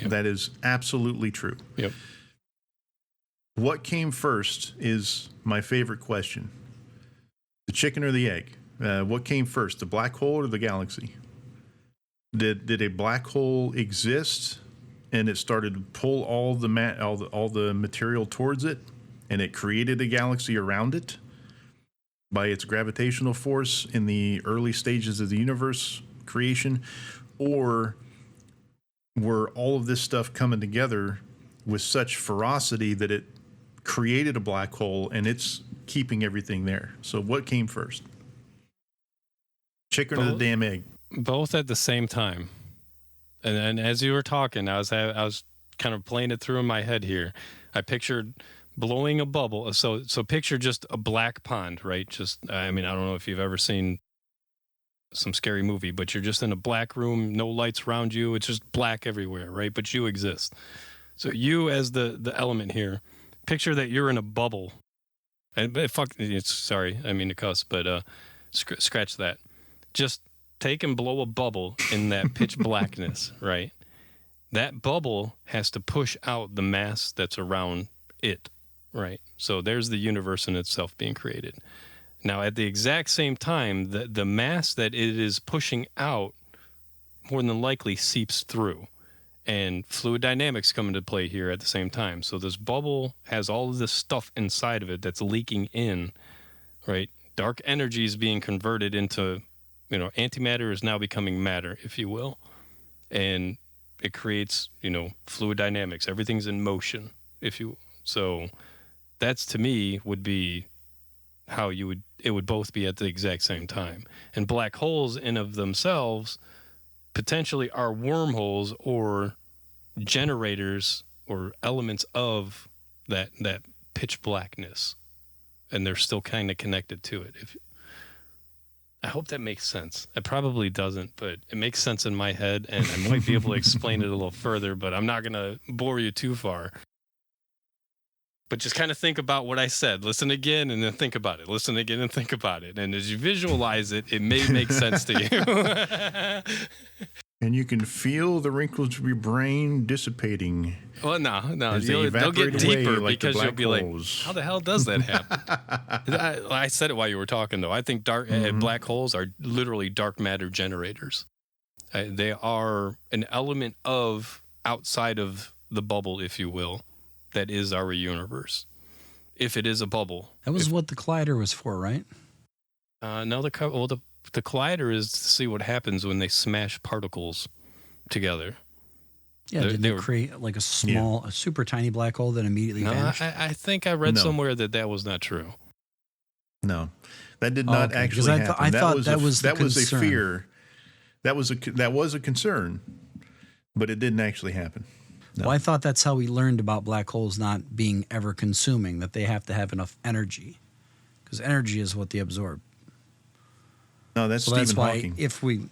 Yep. That is absolutely true. yep. What came first is my favorite question. The chicken or the egg? What came first, the black hole or the galaxy? Did a black hole exist and it started to pull all the material towards it and it created a galaxy around it by its gravitational force in the early stages of the universe creation? Or were all of this stuff coming together with such ferocity that it created a black hole and it's keeping everything there? So what came first? Chicken or the Both. damn egg? Both at the same time. And as you were talking, I was kind of playing it through in my head here. I pictured blowing a bubble. So picture just a black pond, right? Just, I mean, I don't know if you've ever seen some scary movie, but you're just in a black room, no lights around you. It's just black everywhere, right? But you exist. So you as the element here, picture that you're in a bubble. And sorry, I mean to cuss, but scratch that. Just take and blow a bubble in that pitch blackness, right? That bubble has to push out the mass that's around it, right? So there's the universe in itself being created. Now, at the exact same time, the mass that it is pushing out more than likely seeps through. And fluid dynamics come into play here at the same time. So this bubble has all of this stuff inside of it that's leaking in, right? Dark energy is being converted into, antimatter is now becoming matter, if you will. And it creates, fluid dynamics. Everything's in motion, so that's, to me, would be how it would both be at the exact same time. And black holes in of themselves potentially are wormholes or generators or elements of that pitch blackness, and they're still kind of connected to it. I hope that makes sense. It probably doesn't, but it makes sense in my head, and I might be able to explain it a little further, but I'm not going to bore you too far. But just kind of think about what I said. Listen again and then think about it. Listen again and think about it. And as you visualize it, it may make sense to you. And you can feel the wrinkles of your brain dissipating. Well, no. As they They'll get evaporate away deeper like the because you'll black be holes. like, how the hell does that happen? I said it while you were talking, though. I think black holes are literally dark matter generators. They are an element of outside of the bubble, if you will, that is our universe. If it is a bubble. That was what the collider was for, right? No, the collider is to see what happens when they smash particles together. Yeah, did they create like a super tiny black hole that immediately vanished? I think I read No. somewhere that was not true. No, that did not okay, 'cause actually I happen. thought that was the a concern. fear. That was a concern, but it didn't actually happen. No. Well, I thought that's how we learned about black holes not being ever consuming, that they have to have enough energy, because energy is what they absorb. No, that's So Stephen that's why Hawking.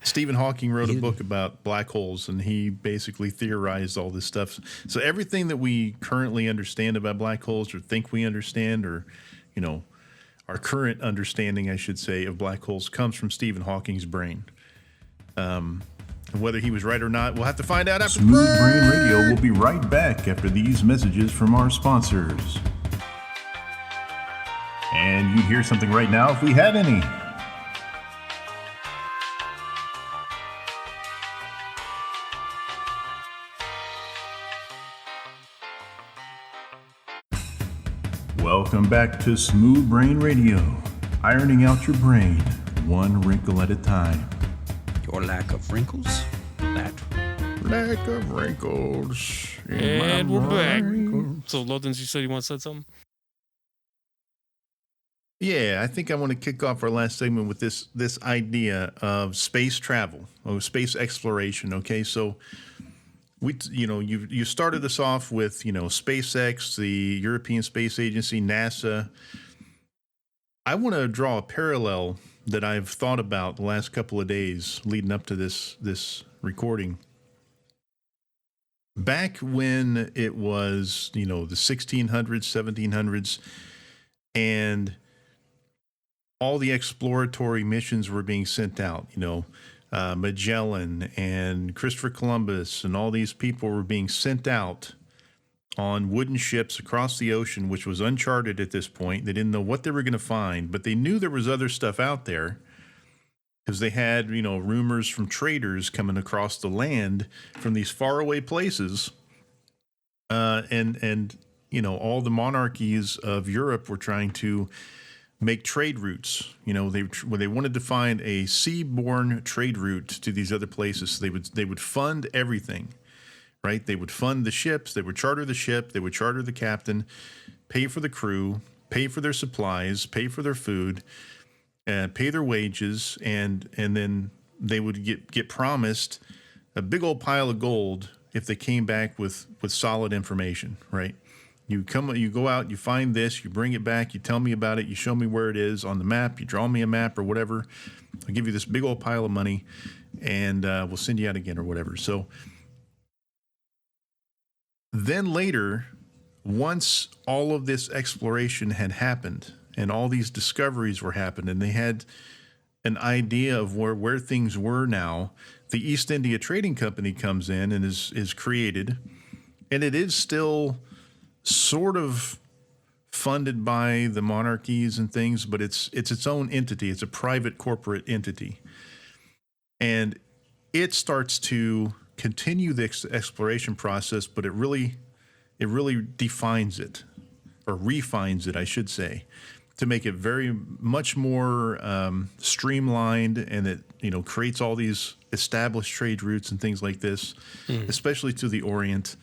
Stephen Hawking wrote a book about black holes, and he basically theorized all this stuff. So everything that we currently understand about black holes, or think we understand, or our current understanding, I should say, of black holes comes from Stephen Hawking's brain. Whether he was right or not, we'll have to find out after Smooth Brain Radio will be right back after these messages from our sponsors. And you'd hear something right now if we had any. Welcome back to Smooth Brain Radio, ironing out your brain one wrinkle at a time. Your lack of wrinkles? That. lack of wrinkles. And we're back. So, Lotens, you said you want to say something? Yeah, I think I want to kick off our last segment with this idea of space travel, or space exploration. Okay, so you started us off with SpaceX, the European Space Agency, NASA. I want to draw a parallel that I've thought about the last couple of days leading up to this recording. Back when it was the 1600s, 1700s, and all the exploratory missions were being sent out, Magellan and Christopher Columbus and all these people were being sent out on wooden ships across the ocean, which was uncharted at this point. They didn't know what they were going to find, but they knew there was other stuff out there because they had, rumors from traders coming across the land from these faraway places. And all the monarchies of Europe were trying to make trade routes. They wanted to find a seaborne trade route to these other places. So they would fund everything, right? They would fund the ships. They would charter the ship. They would charter the captain, pay for the crew, pay for their supplies, pay for their food, pay their wages, and then they would get promised a big old pile of gold if they came back with solid information, right? You go out, you find this, you bring it back, you tell me about it, you show me where it is on the map, you draw me a map or whatever. I'll give you this big old pile of money, and we'll send you out again or whatever. So then later, once all of this exploration had happened and all these discoveries were happened, and they had an idea of where things were now, the East India Trading Company comes in and is created, and it is still sort of funded by the monarchies and things, but it's its own entity. It's a private corporate entity. And it starts to continue the exploration process, but it really defines it, or refines it, I should say, to make it very much more streamlined, and it creates all these established trade routes and things like this, especially to the Orient.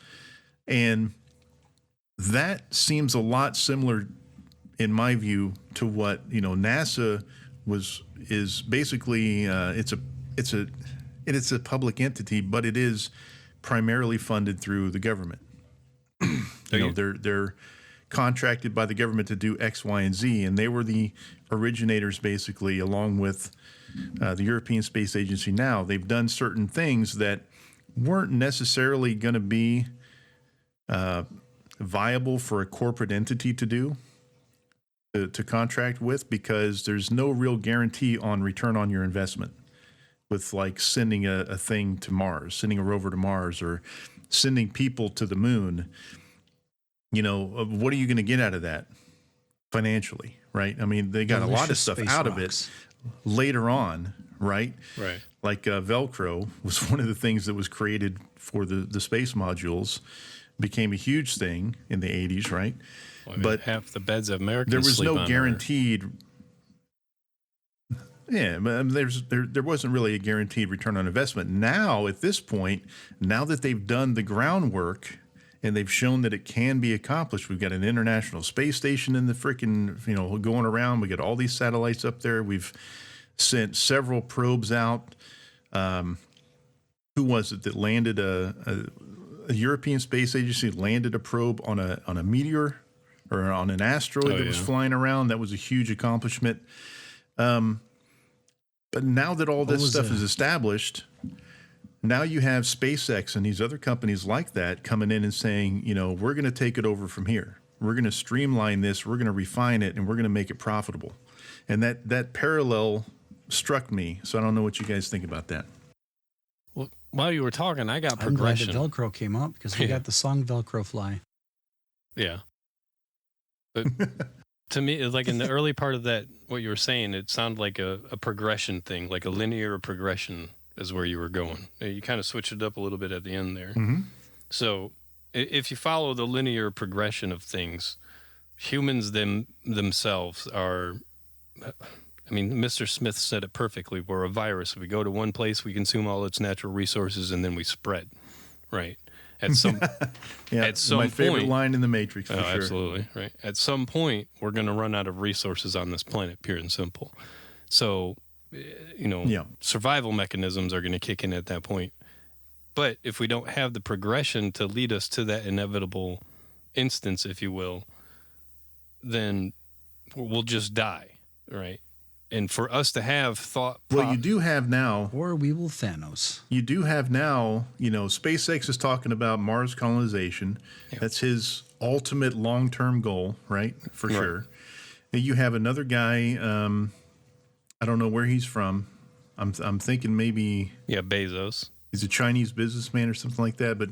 And that seems a lot similar, in my view, to what NASA is basically. It's a public entity, but it is primarily funded through the government. They're contracted by the government to do X, Y, and Z, and they were the originators, basically, along with the European Space Agency. Now they've done certain things that weren't necessarily going to be viable for a corporate entity to do, to contract with, because there's no real guarantee on return on your investment with like sending a thing to Mars, sending a rover to Mars, or sending people to the moon. What are you going to get out of that financially, right? I mean, they got a lot of stuff out of it later on, right? Right. Like Velcro was one of the things that was created for the space modules. Became a huge thing in the 80s, right? Well, but half the beds of Americans there was sleep no on guaranteed. Yeah, but there wasn't really a guaranteed return on investment. Now, at this point, now that they've done the groundwork and they've shown that it can be accomplished, we've got an international space station in the freaking going around. We got all these satellites up there. We've sent several probes out. Who was it that landed a European Space Agency landed a probe on a meteor or on an asteroid that was flying around? That was a huge accomplishment. But now that all this stuff is established, now you have SpaceX and these other companies like that coming in and saying, we're going to take it over from here. We're going to streamline this. We're going to refine it, and we're going to make it profitable. And that parallel struck me. So I don't know what you guys think about that. Well, while you were talking, I got I'm glad progression. the Velcro came up because we got the song Velcro Fly. Yeah. But to me, like in the early part of that, what you were saying, it sounded like a progression thing, like a linear progression is where you were going. You kind of switched it up a little bit at the end there. Mm-hmm. So if you follow the linear progression of things, humans themselves are, I mean, Mr. Smith said it perfectly. We're a virus. We go to one place, we consume all its natural resources, and then we spread, right? At some at some my favorite point, line in the Matrix, for sure. Absolutely, right. At some point, we're going to run out of resources on this planet, pure and simple. So, survival mechanisms are going to kick in at that point. But if we don't have the progression to lead us to that inevitable instance, if you will, then we'll just die, right? And for us to have thought... Well, you do have now... Or we will Thanos. You do have now, SpaceX is talking about Mars colonization. Yeah. That's his ultimate long-term goal, right? For sure. And you have another guy, I don't know where he's from. I'm thinking maybe... Yeah, Bezos. He's a Chinese businessman or something like that. But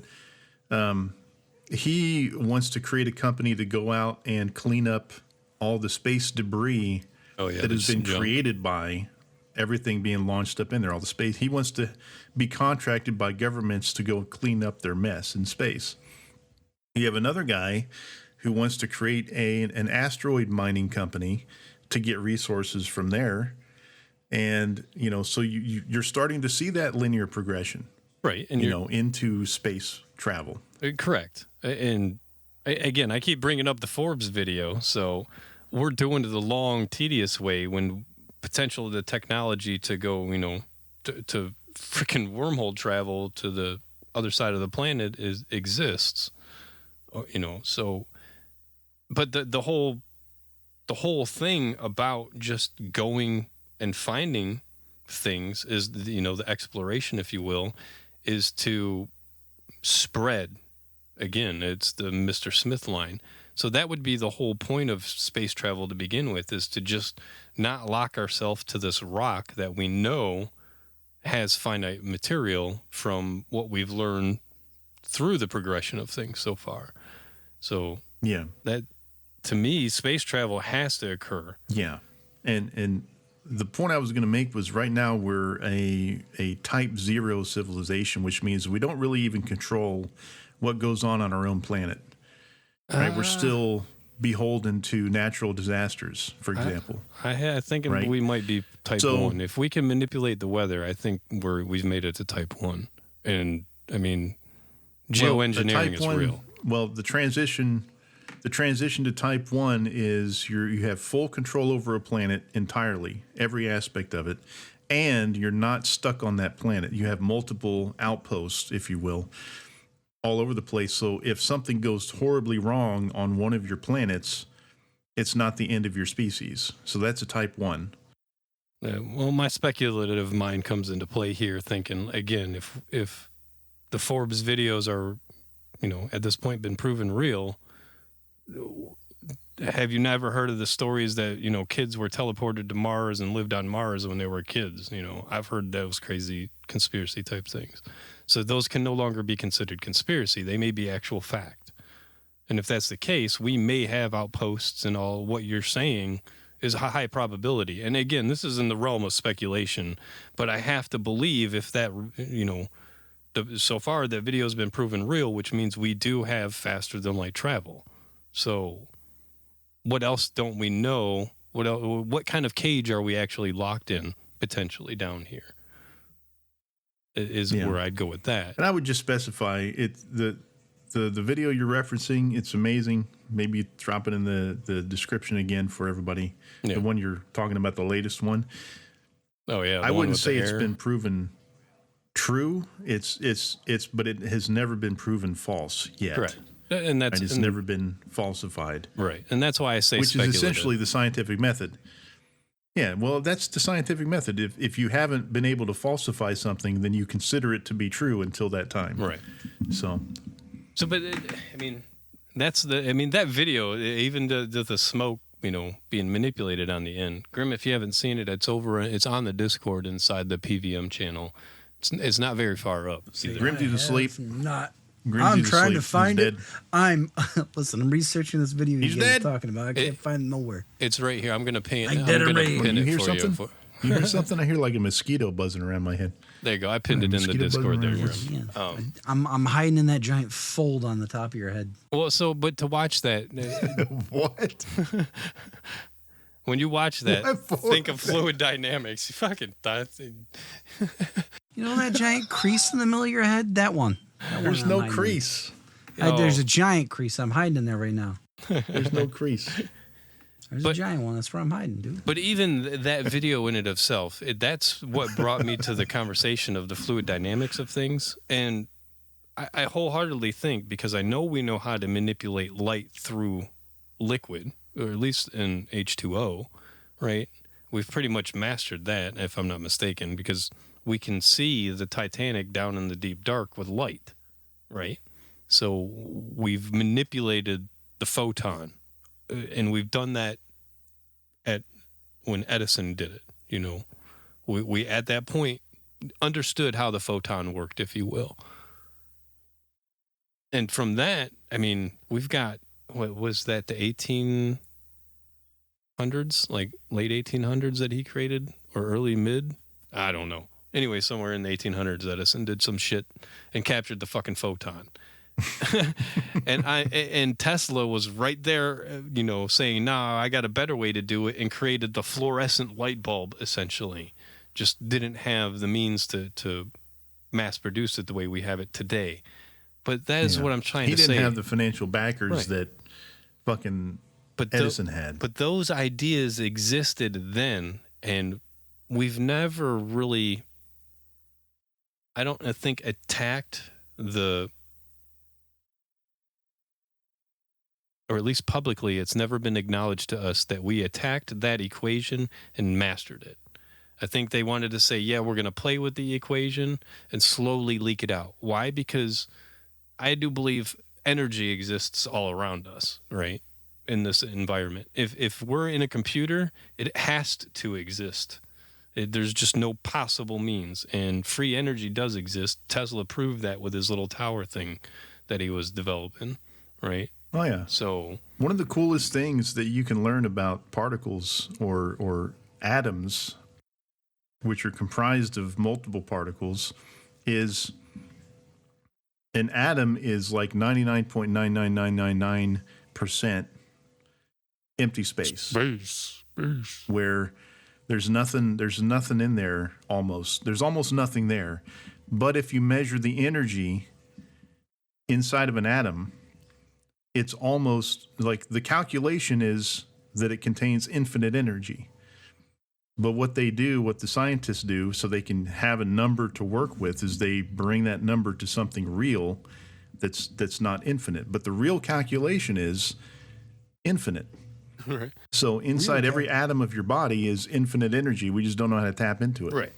he wants to create a company to go out and clean up all the space debris that has been created by everything being launched up in there, all the space. He wants to be contracted by governments to go clean up their mess in space. You have another guy who wants to create an asteroid mining company to get resources from there. And, so you're starting to see that linear progression. Right. And into space travel. Correct. And again, I keep bringing up the Forbes video. So we're doing it the long, tedious way when potential of the technology to go, to freaking wormhole travel to the other side of the planet exists, so, but the whole thing about just going and finding things is, the exploration, if you will, is to spread. Again, it's the Mr. Smith line. So that would be the whole point of space travel to begin with, is to just not lock ourselves to this rock that we know has finite material from what we've learned through the progression of things so far. So that, to me, space travel has to occur. Yeah. And the point I was going to make was right now we're a type 0 civilization, which means we don't really even control what goes on our own planet. Right, we're still beholden to natural disasters, for example. I think we might be type 1. If we can manipulate the weather, I think we've made it to type 1. And I mean, geoengineering is real. Well, the transition to type 1 is you have full control over a planet entirely, every aspect of it, and you're not stuck on that planet. You have multiple outposts, if you will, all over the place. So if something goes horribly wrong on one of your planets, it's not the end of your species. So that's a type 1. Well, my speculative mind comes into play here, thinking, again, if the Forbes videos are, at this point been proven real, have you never heard of the stories that, kids were teleported to Mars and lived on Mars when they were kids? I've heard those crazy conspiracy type things. So those can no longer be considered conspiracy. They may be actual fact. And if that's the case, we may have outposts and all. What you're saying is a high probability. And again, this is in the realm of speculation, but I have to believe if that, so far the video has been proven real, which means we do have faster than light travel. So what else don't we know? What kind of cage are we actually locked in potentially down here? Is where I'd go with that. And I would just specify the video you're referencing. It's amazing. Maybe drop it in the description again for everybody. Yeah. The one you're talking about, the latest one. Oh yeah. I wouldn't say it's been proven true. But it has never been proven false yet. Correct. And it's never been falsified. Right. And that's why I say which is essentially the scientific method. Yeah, well, that's the scientific method. If you haven't been able to falsify something, then you consider it to be true until that time. Right. So, but That's that video, even the smoke, being manipulated on the end. Grim, if you haven't seen it, it's on the Discord inside the PVM channel. It's not very far up. Either. Grimsy's asleep. I'm trying to find it. Dead. Listen, I'm researching this video He's you guys are dead. talking about. I can't find it nowhere. It's right here. I'm going to pin I did it right. pin You it hear for something? you. You hear something? I hear like a mosquito buzzing around my head. There you go. I pinned it in the Mosquito Discord there, buzzing Grim. Yeah. I'm hiding in that giant fold on the top of your head. Well, but to watch that, What? when you watch that, What for? think of fluid dynamics. You fucking thought. You know that giant crease in the middle of your head? That one. There's I'm no hiding in. crease. There's a giant crease. I'm hiding in there right now. There's no crease. There's a giant one. That's where I'm hiding, dude. But even that video in and of itself, that's what brought me to the conversation of the fluid dynamics of things. And I wholeheartedly think, because I know we know how to manipulate light through liquid, or at least in H2O, right? We've pretty much mastered that, if I'm not mistaken, because we can see the Titanic down in the deep dark with light, right? So we've manipulated the photon, and we've done that when Edison did it. We at that point understood how the photon worked, if you will. And from that, we've got, what was that, the 1800s, like late 1800s that he created, or early mid? I don't know. Anyway, somewhere in the 1800s, Edison did some shit and captured the fucking photon. and Tesla was right there, saying, "Nah, I got a better way to do it," and created the fluorescent light bulb. Essentially, just didn't have the means to mass produce it the way we have it today. But that is what I'm trying to say. He didn't have the financial backers that fucking Edison had. But those ideas existed then, and we've never really, I don't think, attacked or at least publicly, it's never been acknowledged to us that we attacked that equation and mastered it. I think they wanted to say, yeah, we're going to play with the equation and slowly leak it out. Why? Because I do believe energy exists all around us, right? In this environment. If we're in a computer, it has to exist. There's just no possible means. And free energy does exist. Tesla proved that with his little tower thing that he was developing, right? Oh, yeah. So one of the coolest things that you can learn about particles or atoms, which are comprised of multiple particles, is an atom is like 99.99999% empty space. Where there's nothing in there almost. There's almost nothing there. But if you measure the energy inside of an atom, it's almost like the calculation is that it contains infinite energy. But what the scientists do so they can have a number to work with is they bring that number to something real that's not infinite. But the real calculation is infinite. right. So inside every atom of your body is infinite energy. We just don't know how to tap into it. Right.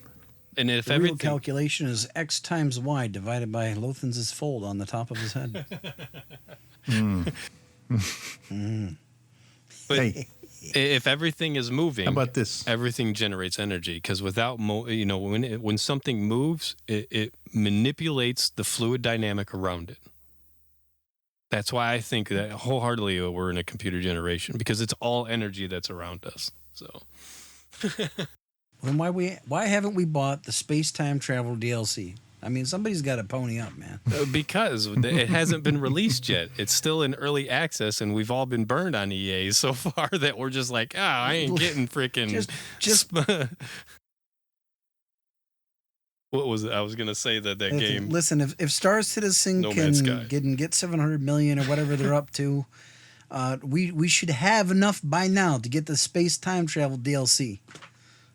And if The real everything calculation is X times Y divided by Lothan's fold on the top of his head. But Hey, if everything is moving, how about this? everything generates energy, because without when something moves, it manipulates the fluid dynamic around it. That's why I think that wholeheartedly we're in a computer generation, because it's all energy that's around us. So Then why haven't we bought the space time travel DLC? I mean, somebody's got to pony up, man. because it hasn't been released yet, it's still in early access, and we've all been burned on EA so far that we're just like, I ain't getting freaking Just What was it? I was gonna say that game. Listen, if Star Citizen No Man's Sky. can get 700 million or whatever they're up to, we should have enough by now to get the space time travel DLC.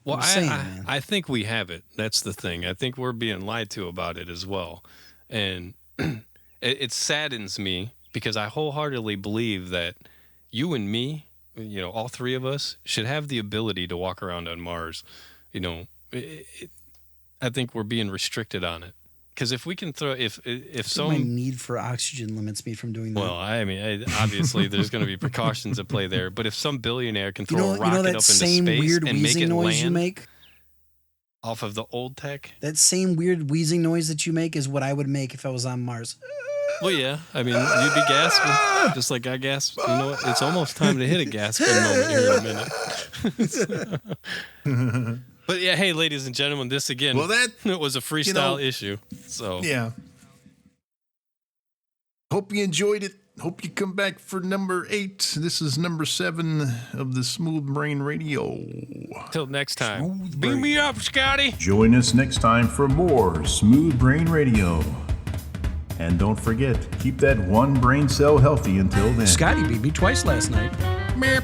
Well, I'm saying, man. I think we have it. That's the thing. I think we're being lied to about it as well. And it saddens me, because I wholeheartedly believe that you and me, all three of us, should have the ability to walk around on Mars. I think we're being restricted on it. Because if we can throw, if My some, need for oxygen limits me from doing that. well, I mean, obviously there's going to be precautions at play there. But if some billionaire can you throw know, a you rocket know up that into same space weird and make wheezing it noise you land make? off of the old tech. That same weird wheezing noise that you make is what I would make if I was on Mars. Well, yeah. I mean, you'd be gasping, just like I gasp. You know what? It's almost time to hit a gasping moment here in a minute. But yeah, hey, ladies and gentlemen, this again, Well, that it was a freestyle issue. So yeah. Hope you enjoyed it. Hope you come back for number 8. This is number 7 of the Smooth Brain Radio. till next time, beam me up, Scotty. Join us next time for more Smooth Brain Radio. And don't forget, keep that one brain cell healthy until then. Scotty beat me twice last night. Meep.